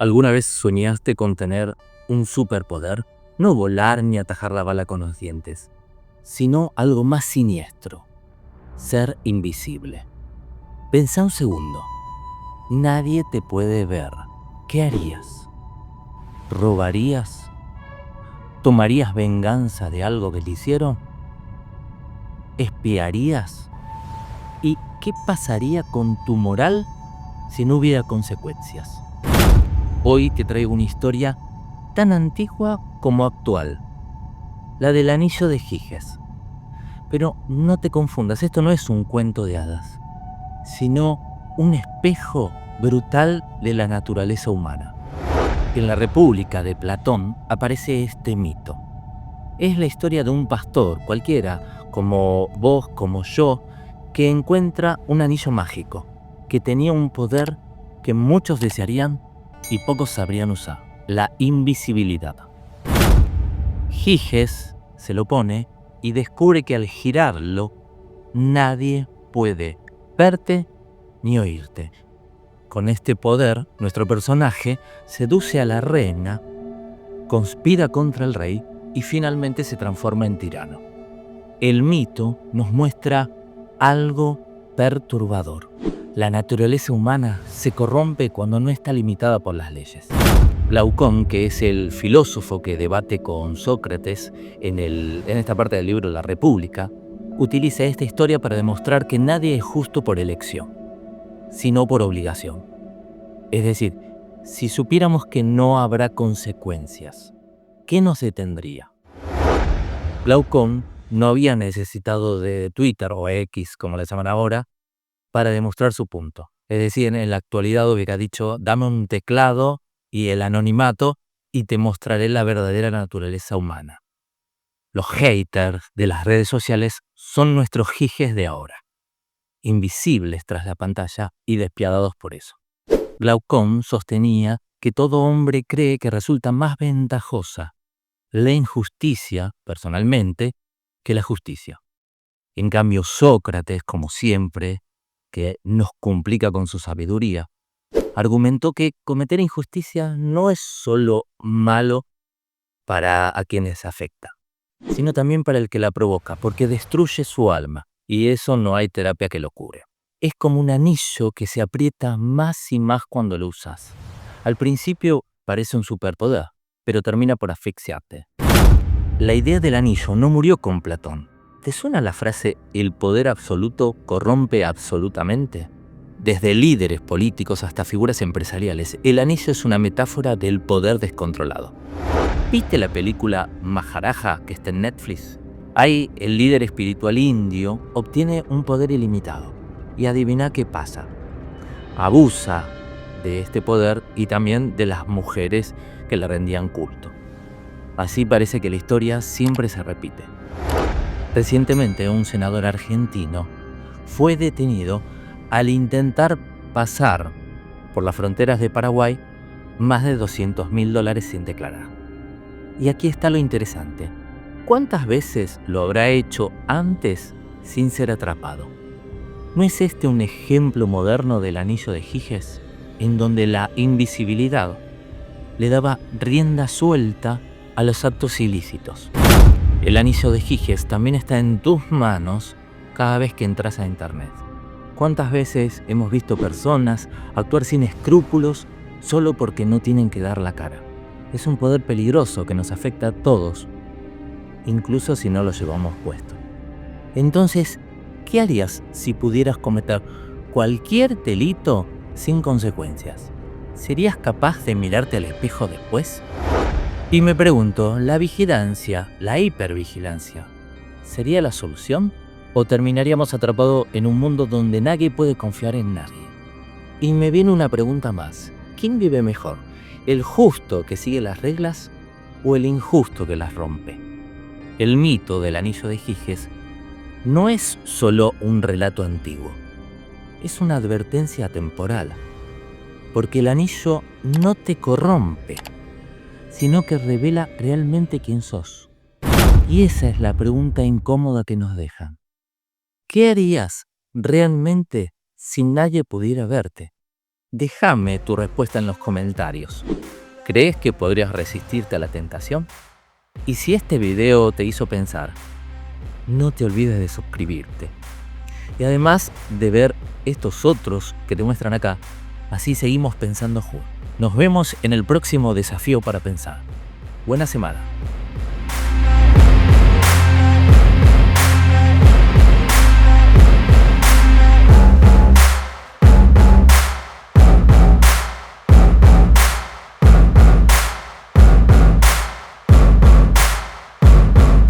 ¿Alguna vez soñaste con tener un superpoder? No volar ni atajar la bala con los dientes, sino algo más siniestro: ser invisible. Pensá un segundo. Nadie te puede ver. ¿Qué harías? ¿Robarías? ¿Tomarías venganza de algo que te hicieron? ¿Espiarías? ¿Y qué pasaría con tu moral si no hubiera consecuencias? Hoy te traigo una historia tan antigua como actual, la del anillo de Giges. Pero no te confundas, esto no es un cuento de hadas, sino un espejo brutal de la naturaleza humana. En la República de Platón aparece este mito. Es la historia de un pastor cualquiera, como vos, como yo, que encuentra un anillo mágico, que tenía un poder que muchos desearían y pocos sabrían usar: la invisibilidad. Giges se lo pone y descubre que al girarlo nadie puede verte ni oírte. Con este poder, nuestro personaje seduce a la reina, conspira contra el rey y finalmente se transforma en tirano. El mito nos muestra algo perturbador. La naturaleza humana se corrompe cuando no está limitada por las leyes. Glaucón, que es el filósofo que debate con Sócrates en esta parte del libro La República, utiliza esta historia para demostrar que nadie es justo por elección, sino por obligación. Es decir, si supiéramos que no habrá consecuencias, ¿qué nos detendría? Glaucón no había necesitado de Twitter o X, como le llaman ahora, para demostrar su punto. Es decir, en la actualidad hubiera dicho: dame un teclado y el anonimato y te mostraré la verdadera naturaleza humana. Los haters de las redes sociales son nuestros Giges de ahora, invisibles tras la pantalla y despiadados por eso. Glaucón sostenía que todo hombre cree que resulta más ventajosa la injusticia, personalmente, que la justicia. En cambio, Sócrates, como siempre, que nos complica con su sabiduría, argumentó que cometer injusticia no es solo malo para a quienes afecta, sino también para el que la provoca, porque destruye su alma, y eso no hay terapia que lo cure. Es como un anillo que se aprieta más y más cuando lo usas. Al principio parece un superpoder, pero termina por asfixiarte. La idea del anillo no murió con Platón. ¿Te suena la frase "el poder absoluto corrompe absolutamente"? Desde líderes políticos hasta figuras empresariales, el anillo es una metáfora del poder descontrolado. ¿Viste la película Maharaja, que está en Netflix? Ahí el líder espiritual indio obtiene un poder ilimitado. Y adivina qué pasa. Abusa de este poder y también de las mujeres que le rendían culto. Así parece que la historia siempre se repite. Recientemente, un senador argentino fue detenido al intentar pasar por las fronteras de Paraguay más de $200.000 sin declarar. Y aquí está lo interesante. ¿Cuántas veces lo habrá hecho antes sin ser atrapado? ¿No es este un ejemplo moderno del anillo de Giges, en donde la invisibilidad le daba rienda suelta a los actos ilícitos? El anillo de Giges también está en tus manos cada vez que entras a internet. ¿Cuántas veces hemos visto personas actuar sin escrúpulos solo porque no tienen que dar la cara? Es un poder peligroso que nos afecta a todos, incluso si no lo llevamos puesto. Entonces, ¿qué harías si pudieras cometer cualquier delito sin consecuencias? ¿Serías capaz de mirarte al espejo después? Y me pregunto, ¿la vigilancia, la hipervigilancia, sería la solución? ¿O terminaríamos atrapados en un mundo donde nadie puede confiar en nadie? Y me viene una pregunta más. ¿Quién vive mejor? ¿El justo que sigue las reglas o el injusto que las rompe? El mito del anillo de Giges no es solo un relato antiguo, es una advertencia temporal, porque el anillo no te corrompe, sino que revela realmente quién sos. Y esa es la pregunta incómoda que nos dejan. ¿Qué harías realmente si nadie pudiera verte? Déjame tu respuesta en los comentarios. ¿Crees que podrías resistirte a la tentación? Y si este video te hizo pensar, no te olvides de suscribirte. Y además de ver estos otros que te muestran acá, así seguimos pensando juntos. Nos vemos en el próximo desafío para pensar. Buena semana.